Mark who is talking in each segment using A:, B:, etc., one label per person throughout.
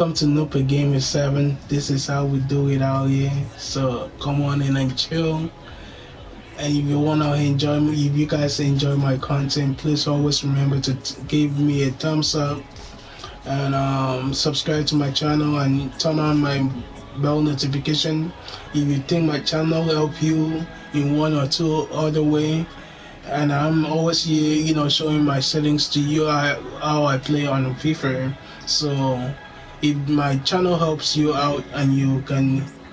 A: Welcome to NUkpeh 7. This is how we do it out here. So come on in and chill. And if you wanna enjoy me, if you guys enjoy my content, please always remember to give me a thumbs up and subscribe to my channel and turn on my bell notification. If you think my channel help you in one or two other way, and I'm always here, showing my settings to you, how I play on FIFA. So if my channel helps you out and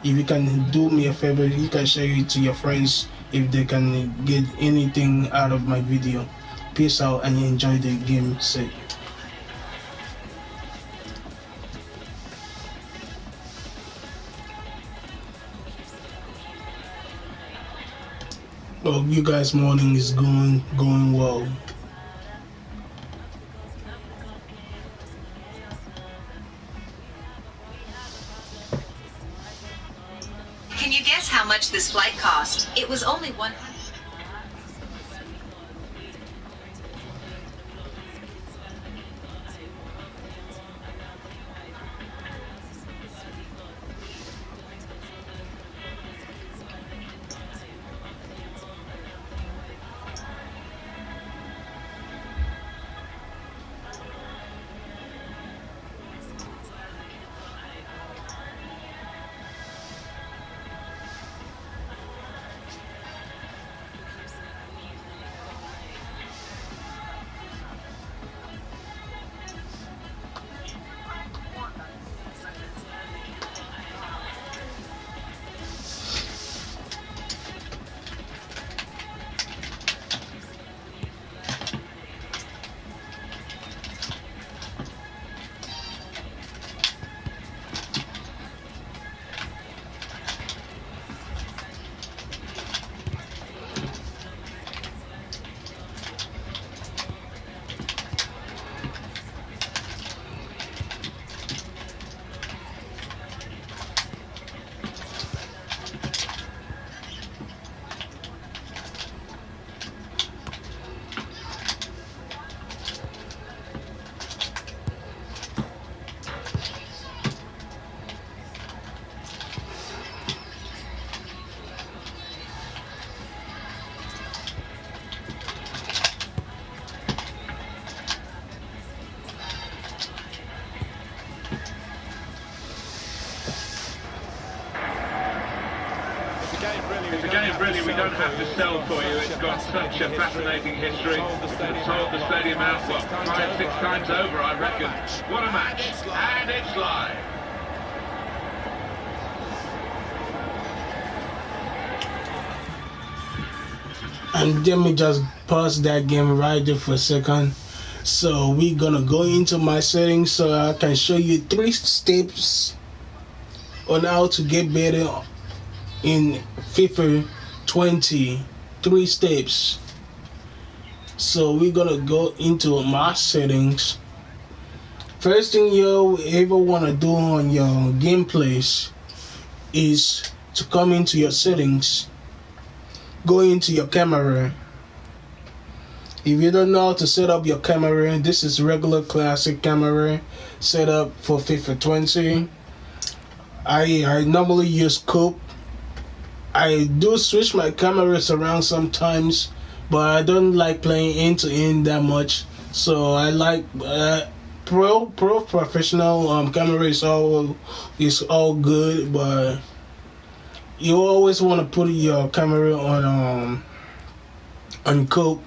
A: if you can do me a favor, you can share it to your friends if they can get anything out of my video. Peace out and enjoy the game set. Well, you guys' morning is going well.
B: Can you guess how much this flight cost? It was only 100.
C: It's a game really we don't have to sell for you. It's got such a fascinating history. It's sold the stadium out, what, 5, 6 times over, I reckon. What a match. And it's live.
A: And let me just pause that game right there for a second. So we're gonna go into my settings so I can show you 3 steps on how to get better in FIFA 20. 3 steps. So we're gonna go into my settings. First thing you ever want to do on your gameplays is to come into your settings, go into your camera. If you don't know how to set up your camera, this is regular classic camera set up for FIFA 20. I normally use NUkpeh. I do switch my cameras around sometimes, but I don't like playing end to end that much. So I like professional camera is all good, but you always want to put your camera on NUkpeh.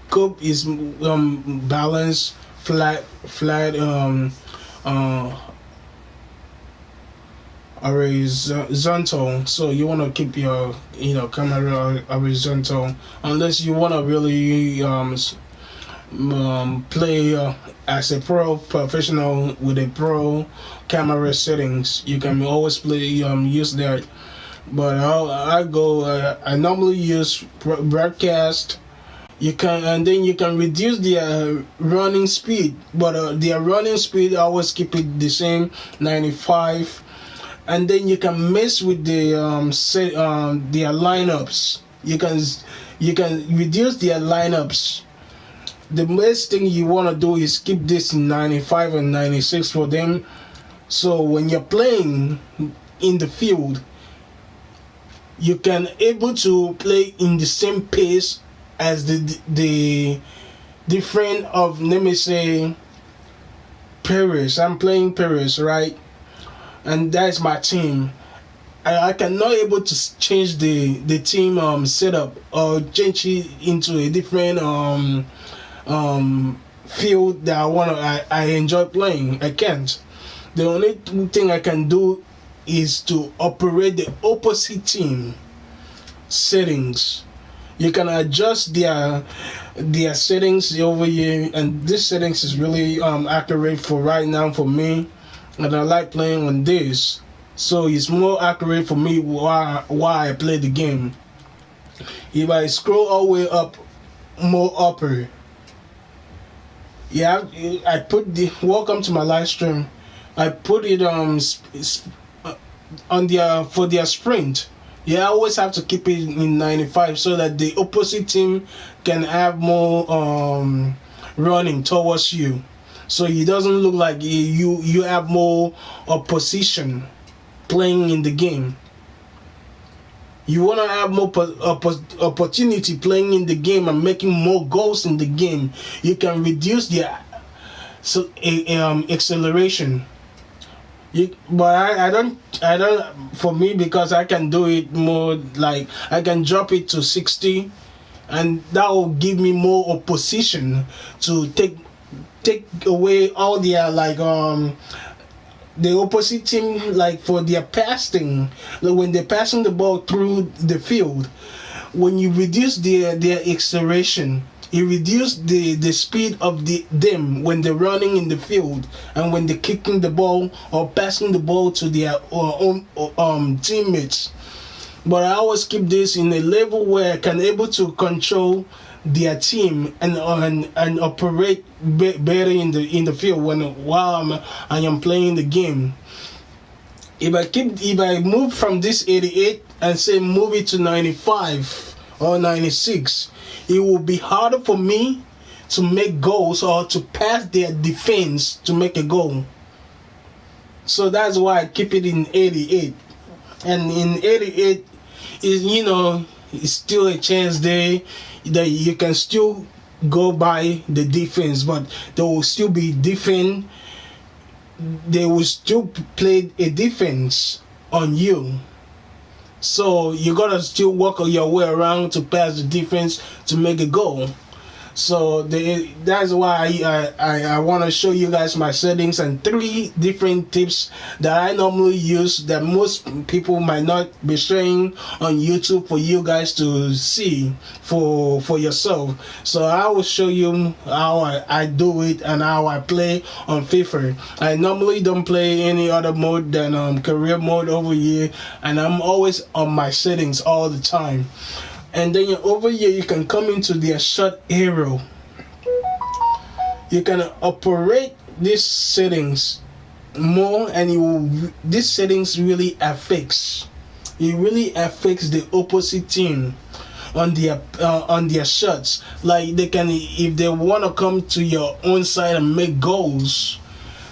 A: NUkpeh is balanced, flat horizontal, so you want to keep your camera horizontal unless you want to really play as a professional with a pro camera settings. You can always play use that, but I normally use broadcast. And then you can reduce their running speed, but their running speed always keep it the same, 95. And then you can mess with the their lineups. You can reduce their lineups. The best thing you want to do is keep this in 95 and 96 for them, So when you're playing in the field, you can able to play in the same pace as the different of, let me say, Paris. I'm playing Paris, right? And that's my team. I cannot able to change the team setup or change it into a different field that I enjoy playing. I can't. The only thing I can do is to operate the opposite team settings. You can adjust their settings over here, and this settings is really accurate for right now for me, and I like playing on this, so it's more accurate for me while I play the game. If I scroll all the way up, more upper, yeah, I put the welcome to my live stream. I put it on their for their sprint. You always have to keep it in 95 so that the opposite team can have more running towards you, so it doesn't look like you have more opposition playing in the game. You want to have more opportunity playing in the game and making more goals in the game. You can reduce the acceleration. But I don't. For me, because I can do it more, like I can drop it to 60, and that will give me more opposition to take away all their the opposite team, like for their passing, like when they're passing the ball through the field. When you reduce their acceleration, you reduce the speed of them when they're running in the field and when they're kicking the ball or passing the ball to their own teammates. But I always keep this in a level where I can able to control their team and operate better in the field while I am playing the game. If I move from this 88 and say move it to 95 or 96, it will be harder for me to make goals or to pass their defense to make a goal. So that's why I keep it in 88. And in 88 is, it's still a chance there that you can still go by the defense, but there will still be defense. They will still play a defense on you. So you gotta still work your way around to pass the defense to make a goal. So that's why I want to show you guys my settings and 3 different tips that I normally use that most people might not be sharing on YouTube for you guys to see for yourself. So I will show you how I do it and how I play on FIFA. I normally don't play any other mode than career mode over here, and I'm always on my settings all the time. And then over here you can come into their shot arrow. You can operate these settings more, and these settings really affects. It really affects the opposite team on their shots. Like they can, if they want to come to your own side and make goals,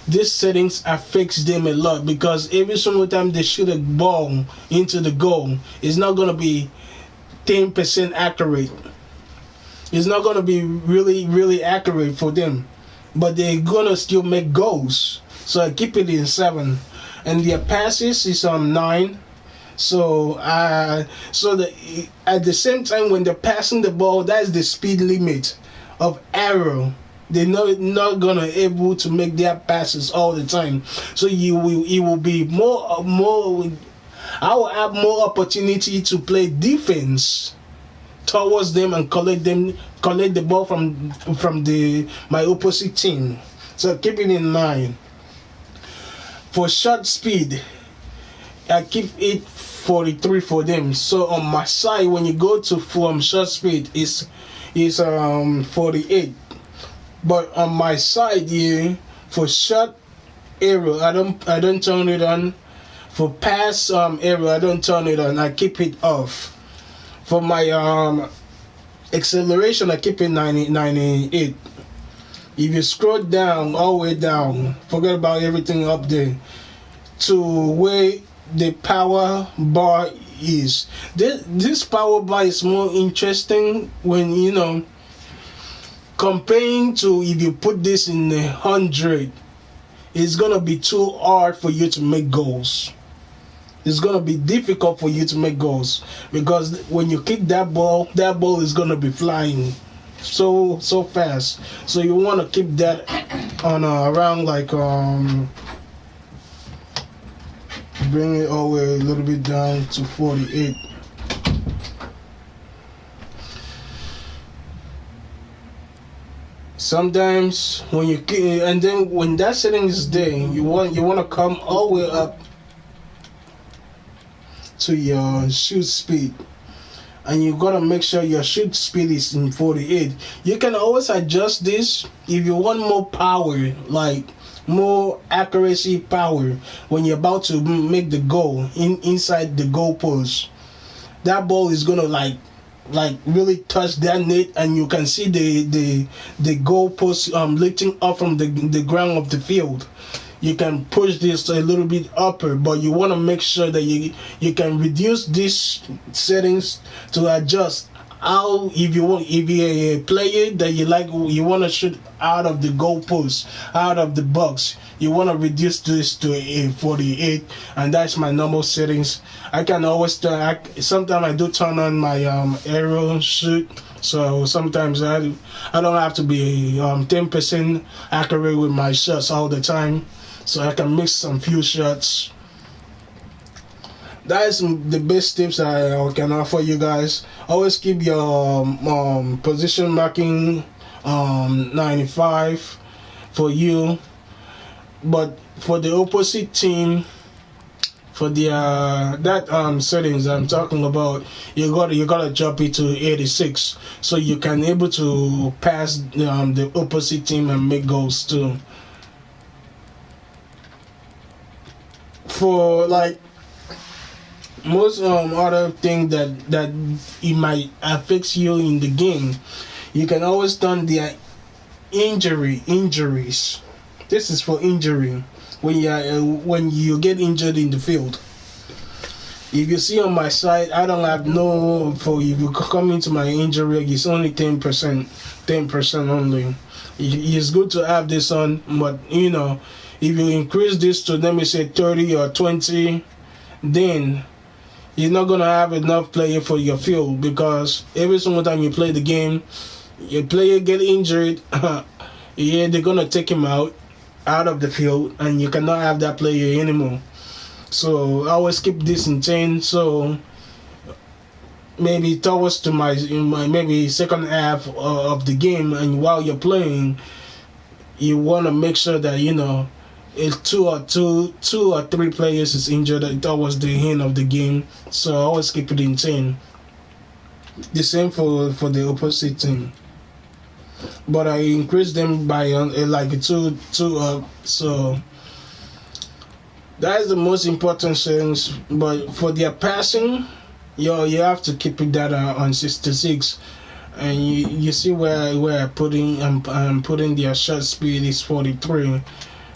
A: these settings affects them a lot, because every single time they shoot a ball into the goal, it's not gonna be 10% accurate. It's not gonna be really accurate for them, but they're gonna still make goals. So I keep it in 7, and their passes is 9. So at the same time when they're passing the ball, that's the speed limit of arrow. They're not gonna able to make their passes all the time. So it will be more. I will have more opportunity to play defense towards them and collect the ball from my opposite team. So keep it in mind. For shot speed, I keep it 43 for them. So on my side, when you go to shot speed, is 48. But on my side here, for shot arrow, I don't turn it on. For pass arrow, I don't turn it on. I keep it off. For my acceleration, I keep it 98. If you scroll down, all the way down, forget about everything up there. to where the power bar is. This power bar is more interesting when, you know, comparing to if you put this in 100. It's gonna be too hard for you to make goals. It's gonna be difficult for you to make goals, because when you kick that ball is gonna be flying so fast. So you want to keep that on around like bring it all the way a little bit down to 48. Sometimes when you kick, and then when that setting is there, you want to come all the way up to your shoot speed, and you gotta make sure your shoot speed is in 48. You can always adjust this if you want more power, like more accuracy power when you're about to make the goal inside the goal post. That ball is gonna like really touch that net, and you can see the goal post lifting up from the ground of the field. You can push this a little bit upper, but you want to make sure that you can reduce these settings to adjust how, if you're a player that you want to shoot out of the goal post, out of the box, you want to reduce this to a 48, and that's my normal settings. I can always sometimes I do turn on my arrow shoot, so sometimes I don't have to be 10% accurate with my shots all the time. So I can mix some few shots. That is the best tips I can offer you guys. Always keep your position marking 95 for you, but for the opposite team, for the settings I'm talking about, you gotta jump it to 86, so you can able to pass the opposite team and make goals too. For like most other thing that it might affect you in the game, you can always turn the injuries. This is for injury when you get injured in the field. If you see on my side, I don't have no, for if you come into my injury, it's only 10% only. It's good to have this on, but you know, if you increase this to, let me say, 30 or 20, then you're not gonna have enough player for your field, because every single time you play the game, your player get injured, yeah, they're gonna take him out of the field, and you cannot have that player anymore. So I always keep this in 10. So maybe towards to my maybe second half of the game, and while you're playing, you want to make sure that, you know, if two or three players is injured towards the end of the game. So I always keep it in 10. The same for the opposite team, but I increase them by like two so that is the most important things. But for their passing, you have to keep it that on 66. And you see where I'm putting their shot speed is 43.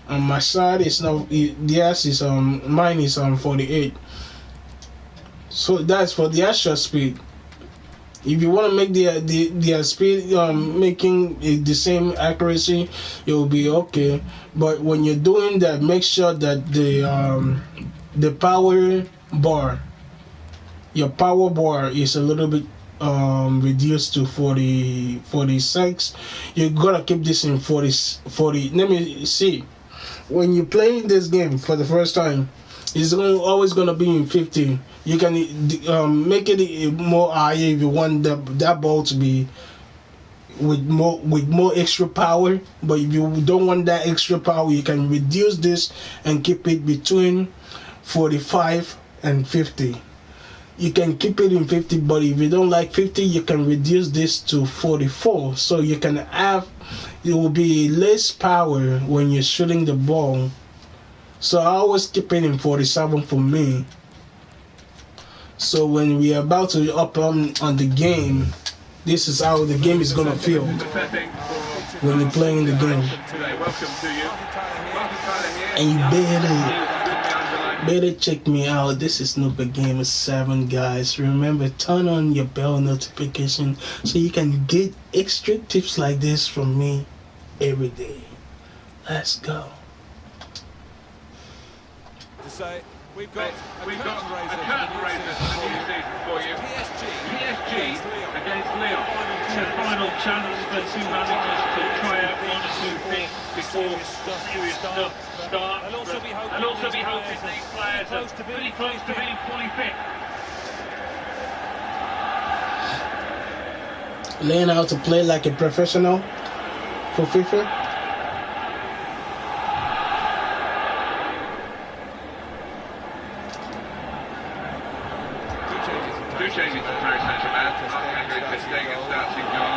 A: On my side is now, theirs is mine is 48. So that's for their shot speed. If you want to make their speed making the same accuracy, it will be okay. But when you're doing that, make sure that the power bar, your power bar is a little bit reduced to 46. You gotta keep this in 40. Let me see. When you're playing this game for the first time, it's always gonna be in 50. You can make it more higher if you want that ball to be with more extra power. But if you don't want that extra power, you can reduce this and keep it between 45 and 50. You can keep it in 50, but if you don't like 50, you can reduce this to 44. So you can have, it will be less power when you're shooting the ball. So I always keep it in 47 for me. So when we are about to up on the game, this is how the game is gonna feel when you're playing the game. And you better better check me out. This is NUkpehGamer 7, guys. Remember, turn on your bell notification so you can get extra tips like this from me every day. Let's go.
D: To say, we've got a curtain raiser
C: for the new season for you. PSG against Lyon. The final chance for two managers to try out 1 or 2 things before serious stuff starts. I'll also be hoping these players are really close to being fully fit.
A: Learn how to play like a professional for FIFA.
C: Two changes to Paris Saint-Germain. Marc-Andre Stegen starts in goal.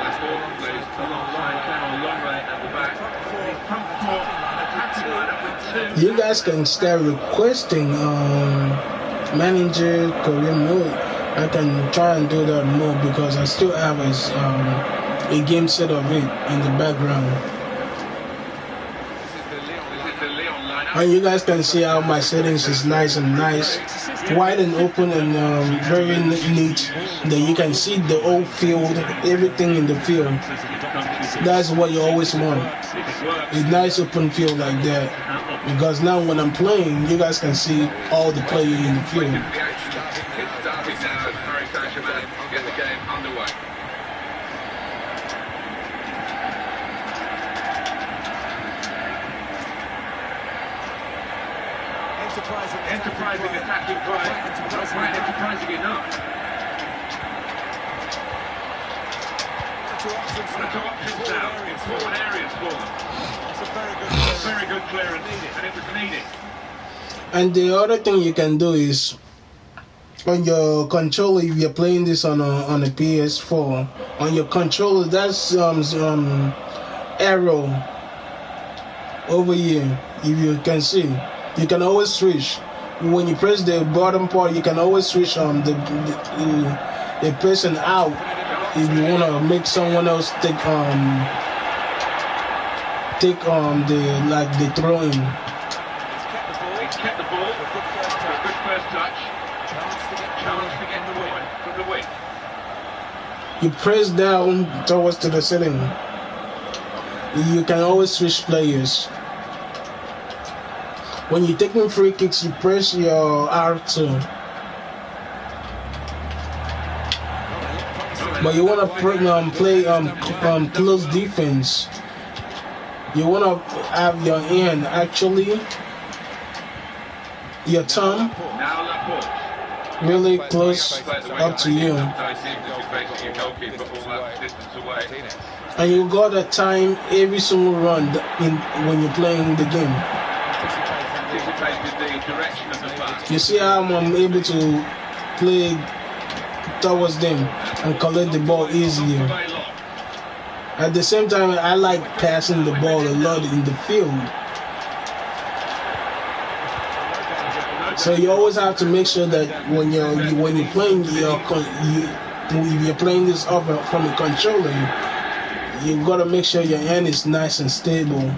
C: Laporte plays alongside Carol Longley at the back. He's pumped for an attacking lineup with 2.
A: You guys can start requesting manager career mode. I can try and do that more because I still have a game set of it in the background. And you guys can see how my settings is nice, wide and open, and very neat. That you can see the whole field, everything in the field. That's what you always want. A nice open field like that. Because now when I'm playing, you guys can see all the players in the field.
C: It's starting now as Paris Saint-Germain get the game underway. Enterprising attacking play, not quite enterprising enough. One or two options now in forward areas for them. It's a very good clearance, and it was needed.
A: And the other thing you can do is on your controller, if you're playing this on a PS4, on your controller, that's arrow over here. If you can see, you can always switch. When you press the bottom part, you can always switch the person out if you wanna make someone else take the throwing.
C: He's kept the ball. Good first touch. Chance to get the ball from the wing.
A: You press down towards to the ceiling. You can always switch players. When you're taking free kicks, you press your R2. But you want to play close defense. You want to have your hand actually, your thumb really close up to you. And you got to time every single run when you're playing the game. You see how I'm able to play towards them and collect the ball easier. At the same time, I like passing the ball a lot in the field. So you always have to make sure that when you're playing if you're playing this up from a controller, you gotta make sure your hand is nice and stable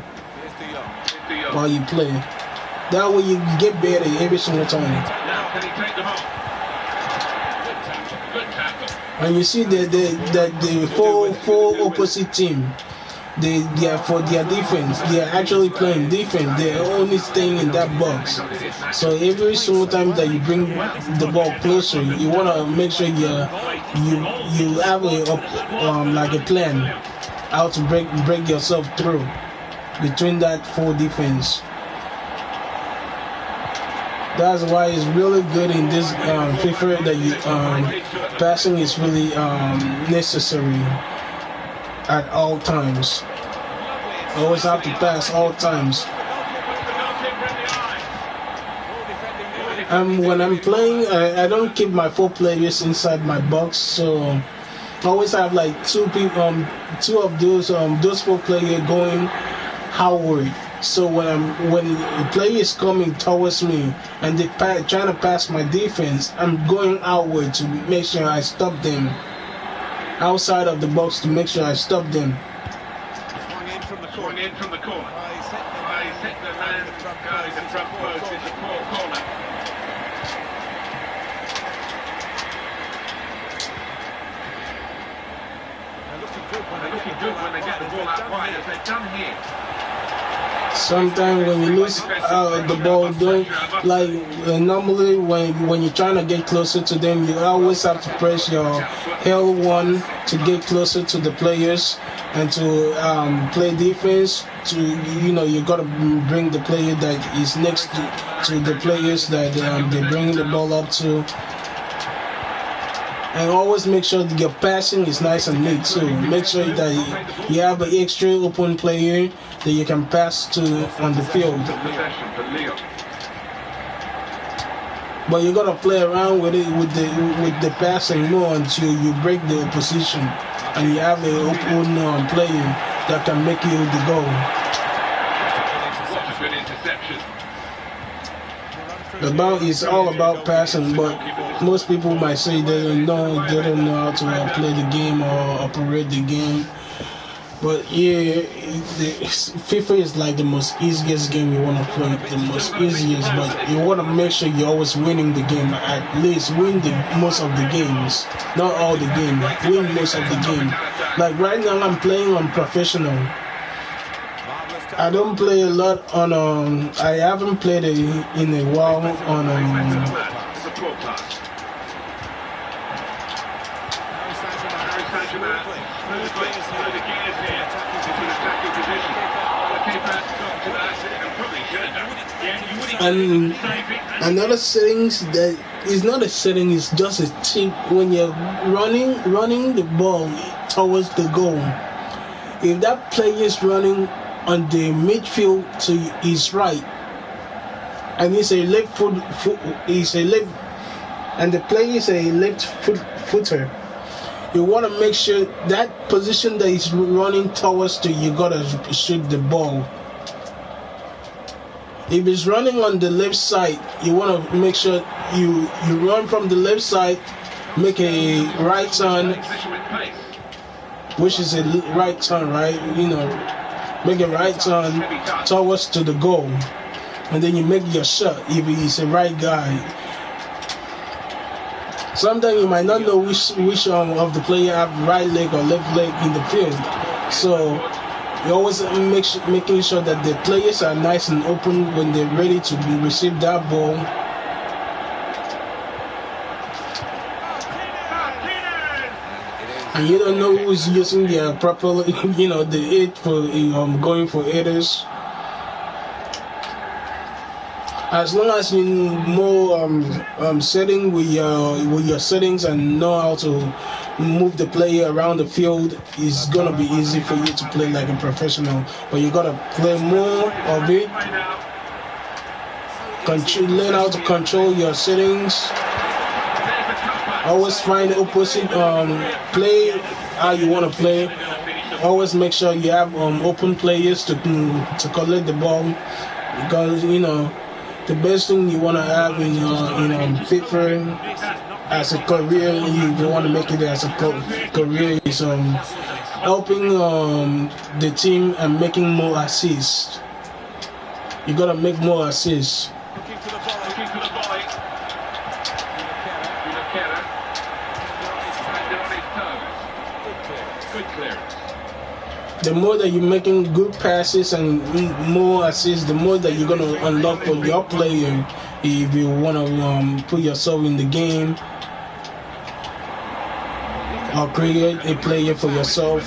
A: while you play. That way you get better every single time.
C: Now can he take them off? Good tackle.
A: And you see that the four opposite team, they are for their defense. They are actually playing defense. They are only staying in that box. So every single time that you bring the ball closer, you want to make sure you have like a plan how to break yourself through between that four defense. That's why it's really good in this FIFA that passing is really necessary at all times. Always have to pass all times. When I'm playing, I don't keep my 4 players inside my box, so I always have like 2 people, 2 of those 4 players going outward. So when a player is coming towards me and they're trying to pass my defense, I'm going outward to make sure I stop them. Outside of the box to make sure I stop them.
C: Going in from the corner. He's hit the man. The front post. ball corner.
D: They're looking good when they
C: get the ball out wide, as they've done here.
A: Sometimes when you lose the ball, don't like normally when you're trying to get closer to them, you always have to press your L1 to get closer to the players and to play defense. To you gotta bring the player that is next to the players that they bring the ball up to. And always make sure that your passing is nice and neat too. Make sure that you have an extra open player that you can pass to on the field. But you gotta play around with it with the passing more until you break the opposition and you have an open player that can make you the goal.
C: What a good interception.
A: The ball is all about passing, but most people might say they don't know how to play the game or operate the game. But yeah, FIFA is like the most easiest game you want to play, the most easiest. But you want to make sure you're always winning the game. At least win most of the games, not all the game. Win most of the game. Like right now, I'm playing on professional. I don't play a lot on I haven't played it in a while on and another settings that is not a setting, it's just a tip. When you're running the ball towards the goal, if that player is running on the midfield to his right, and he's a left foot, and the player is a left footer. You want to make sure that position that he's running towards to, you gotta shoot the ball. If he's running on the left side, you want to make sure you run from the left side, make a right turn, which is a right turn, right? Make a right turn towards to the goal, and then you make your shot if he's a right guy. Sometimes you might not know which of the player have right leg or left leg in the field, so you always making sure that the players are nice and open when they're ready to receive that ball. And you don't know who's using their proper, the aid for going for headers. As long as you more setting with your settings and know how to move the player around the field, it's gonna be easy for you to play like a professional. But you gotta play more of it. Learn how to control your settings. Always find the opposite play how you want to play. Always make sure you have open players to collect the ball, because the best thing you want to have in FIFA as a career, you want to make it as a career, is helping the team and making more assists. You gotta make more assists. The more that you're making good passes and more assists, the more that you're gonna unlock for your player if you wanna put yourself in the game or create a player for yourself.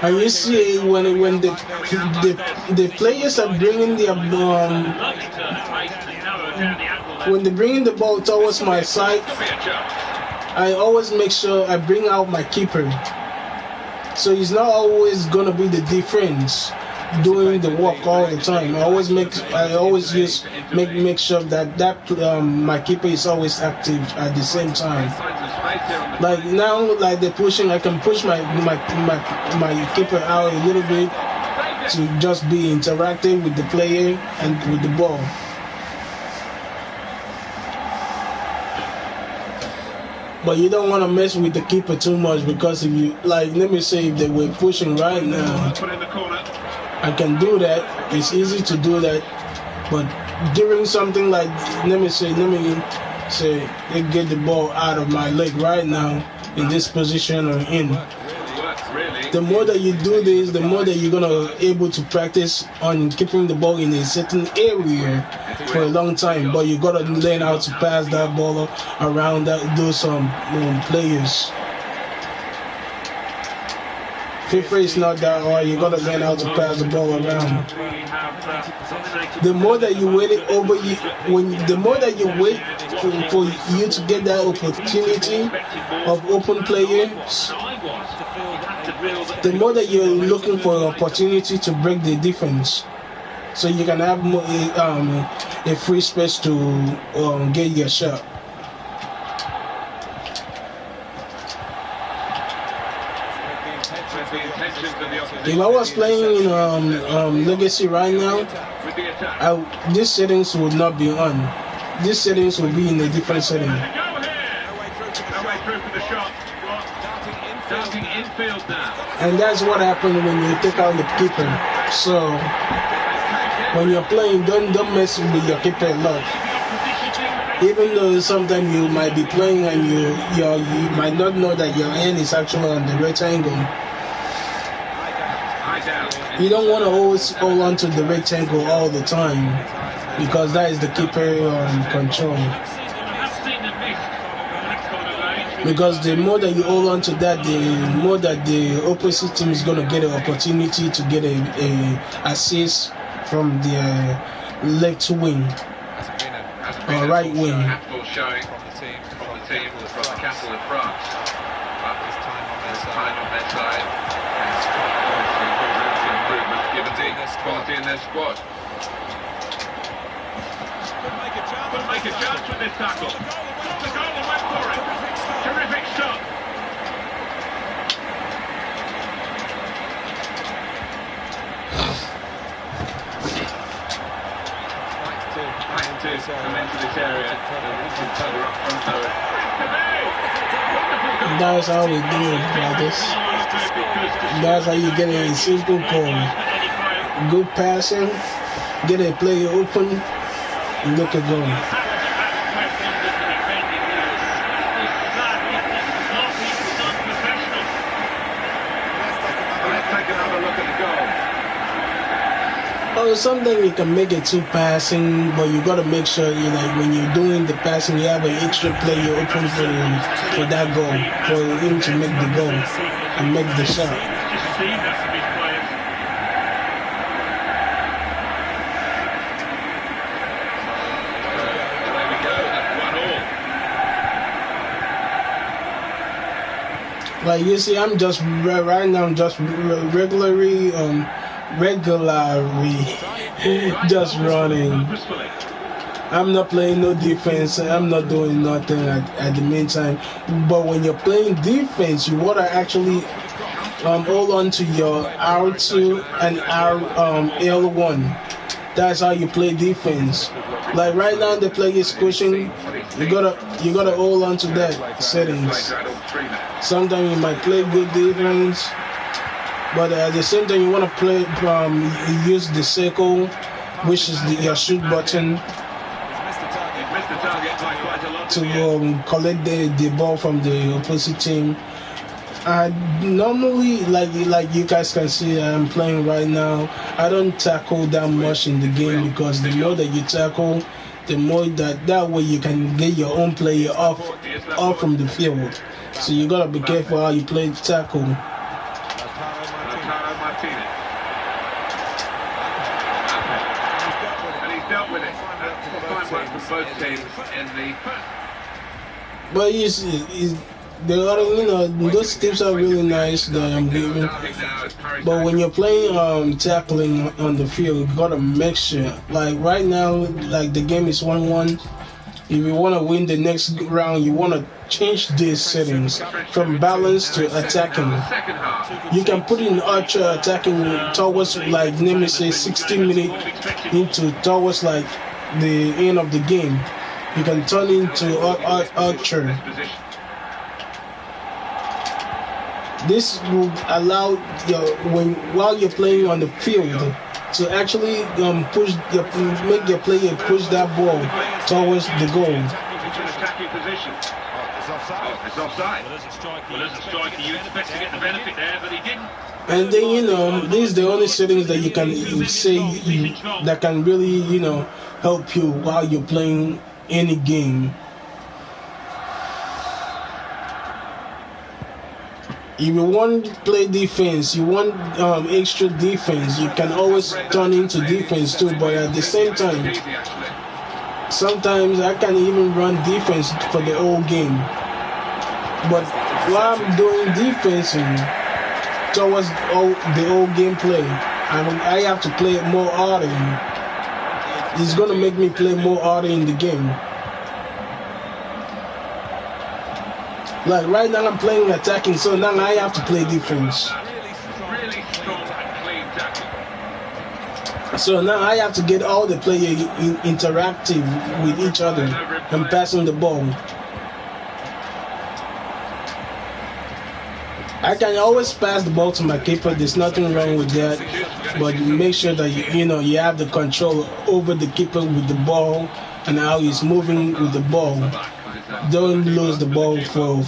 A: And you see when the players are bringing their when they're bringing the ball towards my side, I always make sure I bring out my keeper. So it's not always gonna be the defense doing the work all the time. I always make sure that my keeper is always active at the same time. Like now, like they're pushing, I can push my keeper out a little bit to just be interactive with the player and with the ball. But you don't want to mess with the keeper too much, because if you, like, let me say if they were pushing right now, I can do that. It's easy to do that. But during something like, let me say they get the ball out of my leg right now in this position or in. The more that you do this, the more that you're gonna able to practice on keeping the ball in a certain area for a long time. But you gotta learn how to pass that ball around those players. FIFA is not that hard. You gotta learn how to pass the ball around. The more that you wait it over you, the more that you wait for you to get that opportunity of open players, the more that you're looking for an opportunity to break the defense, so you can have a free space to get your shot. If I was playing in Legacy right now, these settings would not be on. These settings will be in a different setting. And that's what happened when you take out the keeper. So when you're playing, don't mess with your keeper a lot. Even though sometimes you might be playing and you might not know that your hand is actually on the rectangle. You don't want to always hold on to the rectangle all the time, because that is the keeper control. Because the more that you hold on to that, the more that the opposite team is going to get an opportunity to get a assist from the left wing or right wing.
C: Showing from the team from the capital of France. But this time on their side. Quality in their squad. Could make a chance with this tackle. Took the goal and went for it. Terrific shot. Right to come into this area.
A: That's how we do it, brothers. That's how you get a simple goal. Good passing, get a player open, and look at goal.
C: Let's take another look at the goal.
A: Oh, sometimes you can make it too passing, but you gotta make sure when you're doing the passing, you have an extra player open for that goal, for him to make the goal and make the shot. Like you see, I'm just right now. I'm just regularly just running. I'm not playing no defense. I'm not doing nothing at the meantime. But when you're playing defense, you wanna actually hold on to your R2 and L1. That's how you play defense. Like right now, the player is pushing. You gotta hold on to that settings. Sometimes you might play good defense, but at the same time you wanna play. Use the circle, which is your shoot button, to collect the ball from the opposite team. Normally, like you guys can see, I'm playing right now. I don't tackle that much in the game, because the more that you tackle, the more that way you can get your own player off from the field. So you gotta be careful how you play tackle.
C: And he's dealt with it. Fine work from both teams in the.
A: But you see, the other, those tips are really nice that I'm giving. But when you're playing tackling on the field, you gotta make sure. Like right now, like the game is 1-1. If you want to win the next round, you want to change these settings from balance to attacking. You can put in archer attacking towards, like, let me say 60 minutes into towards like the end of the game. You can turn into archer. This will allow while you're playing on the field to actually make your player push that ball towards the goal.
C: It's offside. Well, as a striker, you expect to get the benefit there, but he didn't.
A: And then this is the only settings that you can say that can really help you while you're playing any game. If you want to play defense, you want extra defense, you can always turn into defense too. But at the same time, sometimes I can even run defense for the whole game. But while I'm doing defense towards the whole gameplay, I have to play more harder. It's gonna make me play more harder in the game. Like right now I'm playing attacking, so now I have to play defense.
C: Really strong and clean tackle.
A: So now I have to get all the players interactive with each other and passing the ball. I can always pass the ball to my keeper. There's nothing wrong with that, but make sure that you have the control over the keeper with the ball and how he's moving with the ball. Don't lose the ball for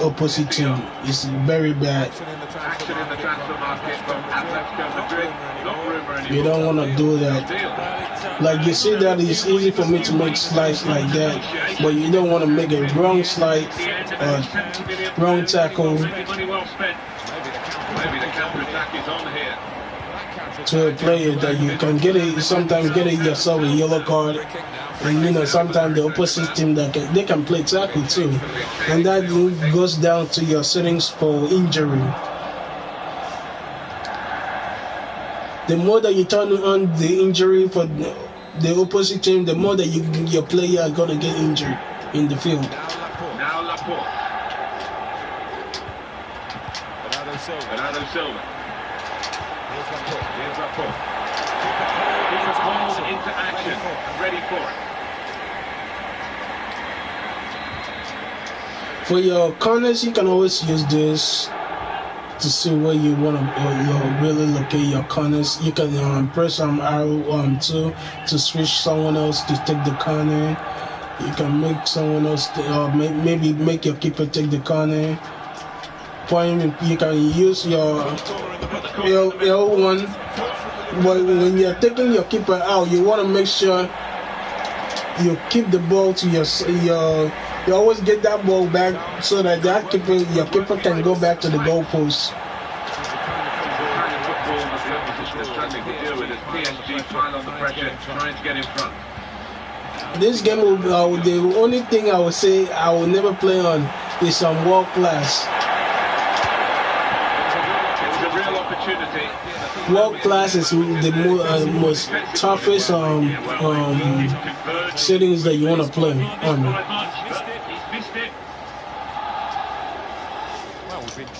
A: opposite team. It's very bad.
C: Action in the transfer market from Atletico Madrid. Not rumour anymore.
A: You don't want to do that. Like you see that it's easy for me to make slides like that, but you don't want to make a wrong slide or wrong tackle
C: Money well spent. Maybe the counter-attack is on here.
A: to a player that you can sometimes get yourself a yellow card, and sometimes the opposite team they can play tackle too, and that goes down to your settings for injury. The more that you turn on the injury for the opposite team, the more that your player are gonna get injured in the field.
C: Now Laporte. Bernardo Silva. Here's Laporte. He's called into action. Ready for it.
A: For your corners, you can always use this to see where you want to really locate your corners. You can press arrow 2 to switch someone else to take the corner. You can make someone else maybe make your keeper take the corner. Point, you can use your L1, but when you're taking your keeper out, you want to make sure you keep the ball to you always get that ball back so that your keeper can go back to the goalpost. This game the only thing I would say I will never play on is some world class. World class is the most toughest settings that you want to play on.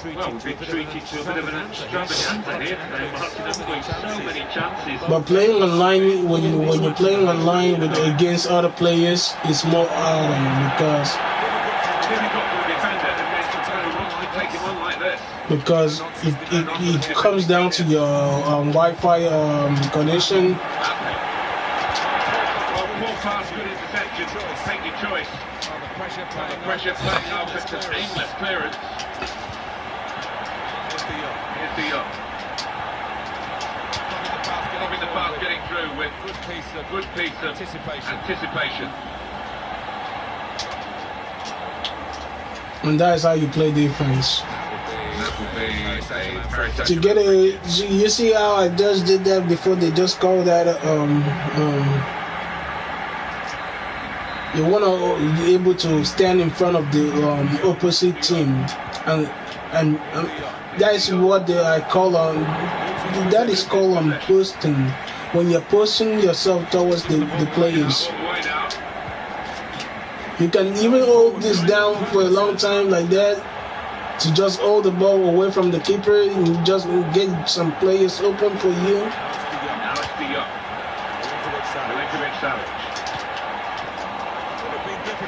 C: Well, we've been treated to a bit of an extravaganza here today, Martin, haven't we? So many chances.
A: But playing online, when you're playing online against other players, it's more because it comes down to your Wi-Fi connection.
C: Well, poor pass, good interception. Take your choice. The pressure playing off, it's an aimless clearance. Here's the up. Stopping the pass getting through with good piece of anticipation.
A: And that is how you play defense. To get you see how I just did that before they just called that you want to be able to stand in front of the opposite team, and that is what I call that is called posting. When you're posting yourself towards the players, you can even hold this down for a long time like that to just hold the ball away from the keeper and just get some players open for you.
C: Now it's the up.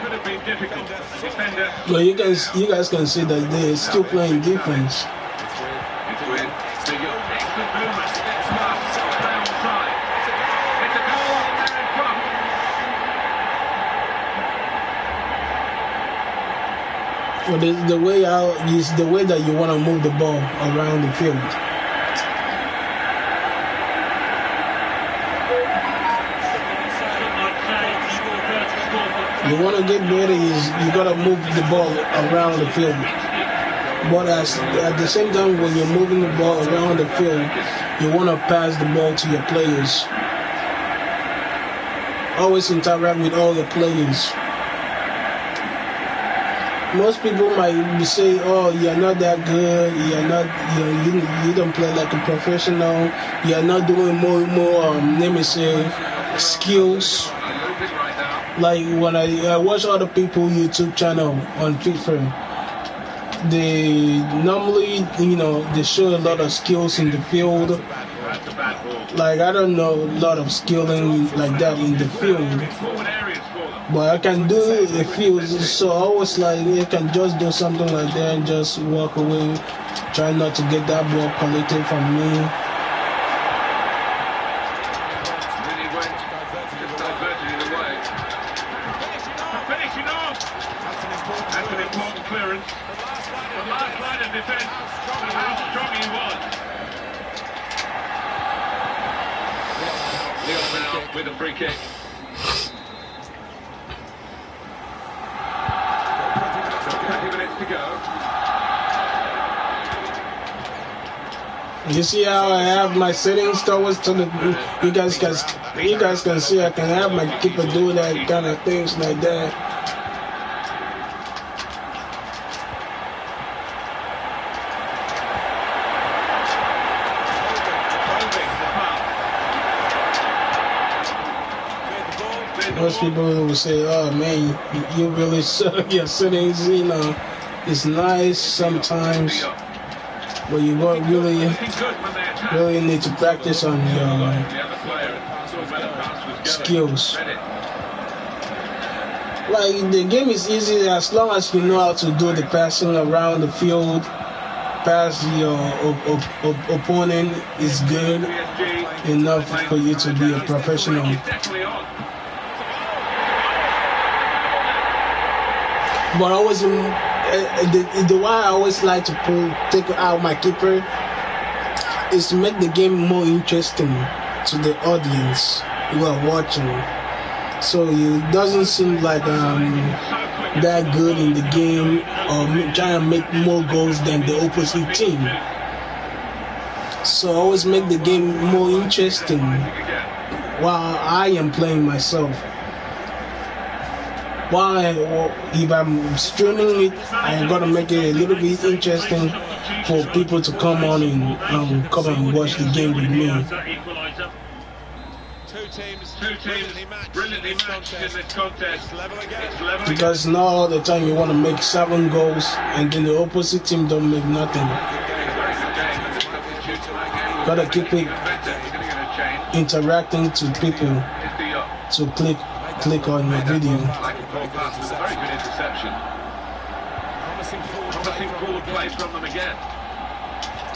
C: Could have been difficult. Defender.
A: Well, you guys can see that they're still playing defense.
C: It's with excellent movement. Pass, play onside. It's a goal there in front.
A: Well, the way that you want to move the ball around the field. You want to get better is you got to move the ball around the field. But at the same time, when you're moving the ball around the field, you want to pass the ball to your players. Always interact with all your players. Most people might say, "Oh, you're not that good. You're not. You don't play like a professional. You're not doing more. Let me say, skills." Like when I watch other people YouTube channel on FIFA, they normally, they show a lot of skills in the field. Like I don't know a lot of skilling like that in the field, but I can do the field. So I was like, I can just do something like that and just walk away, try not to get that ball collected from me.
C: That's an important clearance. The last line of defence, and how strong he was. Leon now with a free kick. So 20 minutes to go.
A: You see how I have my settings towards to the. You guys can see I can have my keeper do that kind of things like that. Most people will say, "Oh man, you really suck your settings." It's nice sometimes, but you won't really need to practice on your skills. Like the game is easy as long as you know how to do the passing around the field. Pass your opponent is good enough for you to be a professional. But always, the why I always like to take out my keeper is to make the game more interesting to the audience who are watching. So it doesn't seem like that good in the game or trying to make more goals than the opposite team. So I always make the game more interesting while I am playing myself. If I'm streaming it, I gotta make it a little bit interesting for people to come on and come and watch the game with me.
C: Two teams brilliantly matched in this contest. It's level
A: Because not all the time you want to make 7 goals and then the opposite team don't make nothing. Gotta keep it interacting to people to click on your video.
C: Very good interception. Promising forward play from them again.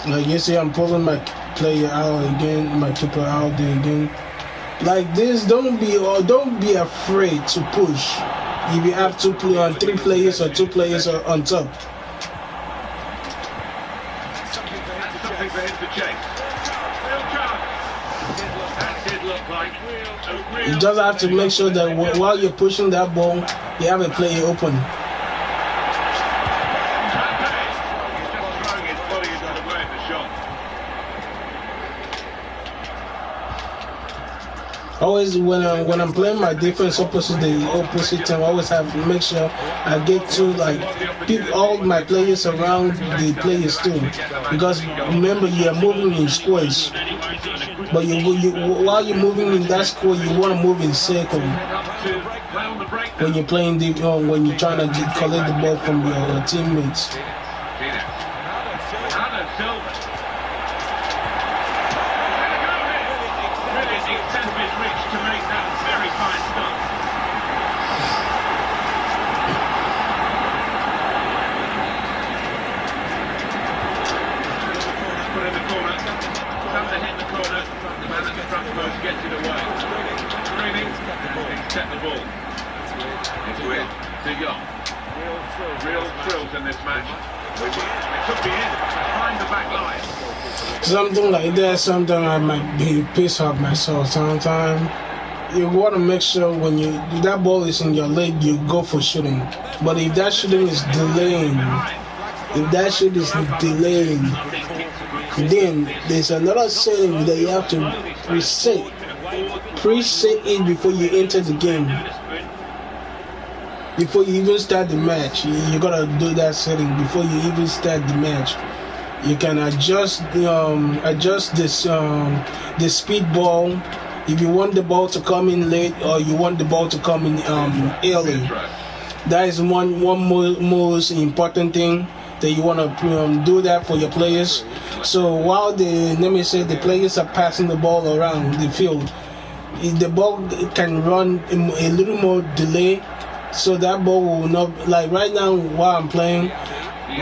A: Like you see, I'm pulling my player out again, my keeper out there again. Like this, don't be afraid to push. If you have 3 players or 2 players on top.
C: Something for him to chase. Real chance. That did look like a real.
A: You just have to make sure that while you're pushing that ball, you have a player open.
C: He's just throwing his body into the way of the shot.
A: Always when I'm playing my defense opposite the opposite team, I always have to make sure I get to keep all my players around the players too. Because remember, you are moving in squares, but while you're moving in that square, you want to move in circle. When you're playing when you're trying to collect the ball from your teammates.
C: Post gets it away. Screening, and he's kept the ball. It's with De Jong. Real thrills in this match. It could be in, behind the back line.
A: Something like that, sometimes I might be pissed off myself. Sometimes you want to make sure when if that ball is in your leg, you go for shooting. But if that shooting is delaying, then there's another setting that you have to preset it before you enter the game. Before you even start the match, you gotta do that setting before you even start the match. You can adjust this the speed ball if you want the ball to come in late or you want the ball to come in early. That is one most important thing that you want to do that for your players. So while the players are passing the ball around the field, the ball can run a little more delay. So that ball will not, like right now while I'm playing,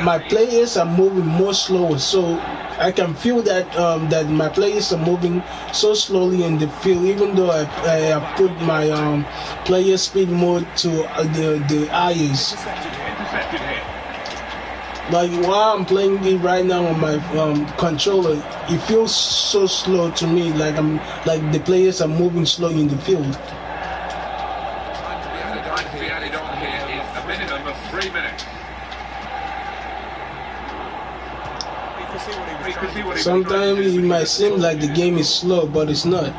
A: my players are moving more slower. So I can feel that that my players are moving so slowly in the field, even though I put my player speed mode to the highest. Like while I'm playing it right now on my controller, it feels so slow to me. Like the players are moving slow in the field.
C: To be added on here is a minimum of 3 minutes.
A: Sometimes it might seem like the game is slow, but it's not.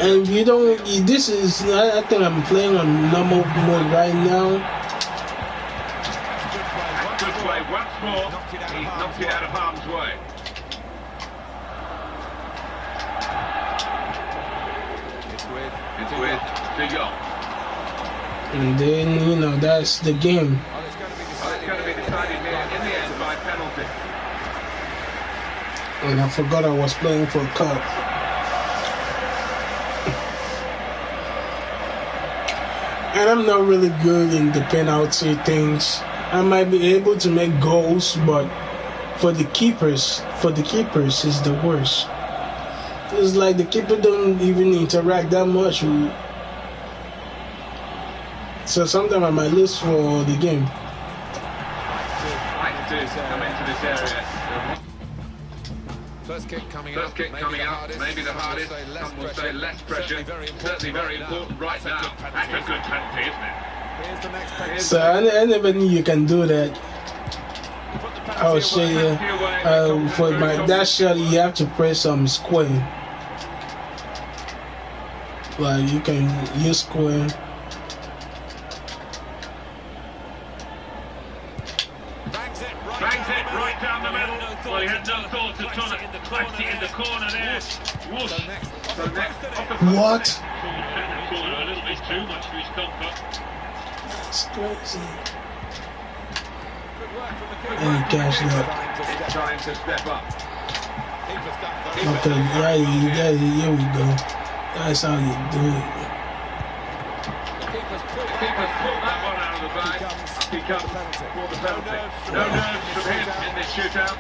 A: And you don't. This is. I think I'm playing on normal mode right now.
C: Good play once more. He's knocked it out of harm's way. It's with De Jong.
A: And then that's the game.
C: Well, it's going to be decided here in the end by penalty.
A: And I forgot I was playing for a cup. And I'm not really good in the penalty things. I might be able to make goals, but for the keepers, it's the worst. It's like the keeper don't even interact that much. So sometimes I might lose for the game.
C: Like to come into this area.
D: First kick coming up,
C: maybe the hardest. Some will say less pressure. Certainly very important right now. That's a good penalty, isn't it?
D: Here's the next penalty.
A: So I never knew you can do that. I would say for that shot you have to press square. Like you can use square.
C: Bangs it right down the middle. Well, he had no thought to turn it. Placed it in the corner there. Whoosh. So next,
A: What?
C: a little bit too much for his comfort.
A: It's crazy.
D: Good work from the keeper.
A: And catch that.
C: It's time to step up.
A: Okay, here we go. That's how you do it.
C: Keeper's pulled that one out of the bag. Up he comes for the penalty. No nerves from him in this shootout.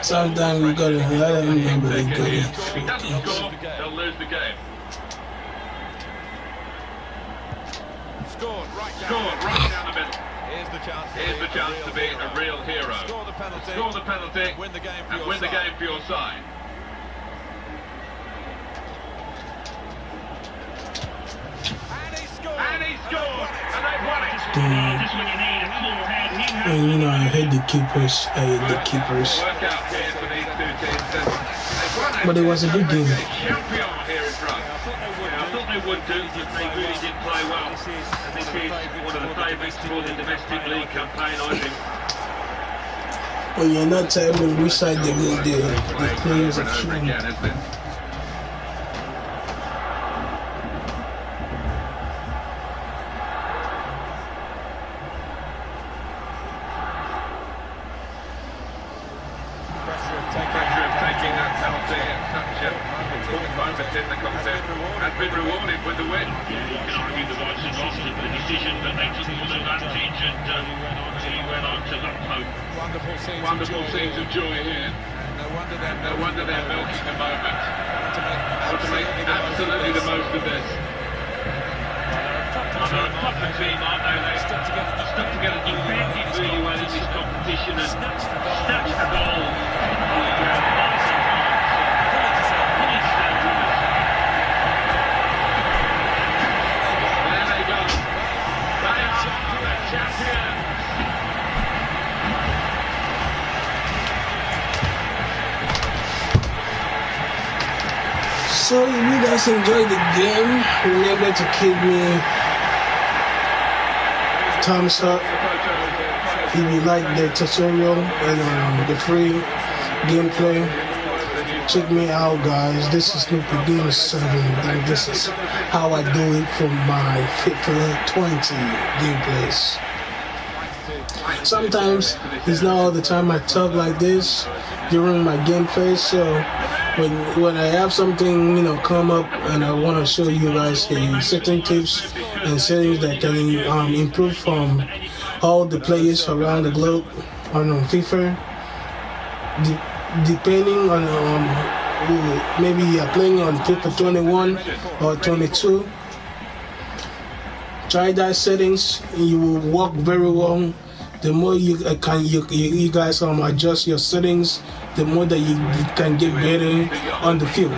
A: Sometimes we gotta let him know really good.
C: If he doesn't score, they'll lose the game.
D: Scored right
C: down the middle.
D: Here's the chance
C: to be a real hero.
D: Score the penalty,
C: and win the game for your side. And he scored! And they've won it! Just when you need a cool head,
A: And I hate the keepers.
C: Work out here for these two teams. They've won it.
A: But it was a good game.
C: Champion here in front. I thought they would do, but they really did play well. And this is one of the favourites for the domestic league campaign, I think.
A: Well, you're not telling me which side the players are
C: Over
A: shooting.
C: again, isn't it? Pressure of taking that penalty at such an important moment in the contest has been rewarded with the win.
E: You can argue the rights and wrongs of the decision, but they took full advantage and he went on to NUkpeh.
C: Wonderful scenes of joy here. No wonder they're milking the moment. How to make absolutely the most of this. They're a proper team, aren't they? They stuck together defended really well in this competition and snatched the ball. There they go. They are the champions.
A: So if you guys enjoyed the game, remember to give me thumbs up. If you like the tutorial and the free gameplay, check me out, guys. This is NUkpehGamer 7, and this is how I do it for my FIFA 20 gameplays. Sometimes it's not all the time I talk like this during my gameplay, so when I have something, you know, come up and I want to show you guys certain tips and settings that can improve from all the players around the globe on FIFA, depending on maybe you're playing on FIFA 21 or 22. Try that settings, you will work very well. The more you guys adjust your settings, the more that you can get better on the field.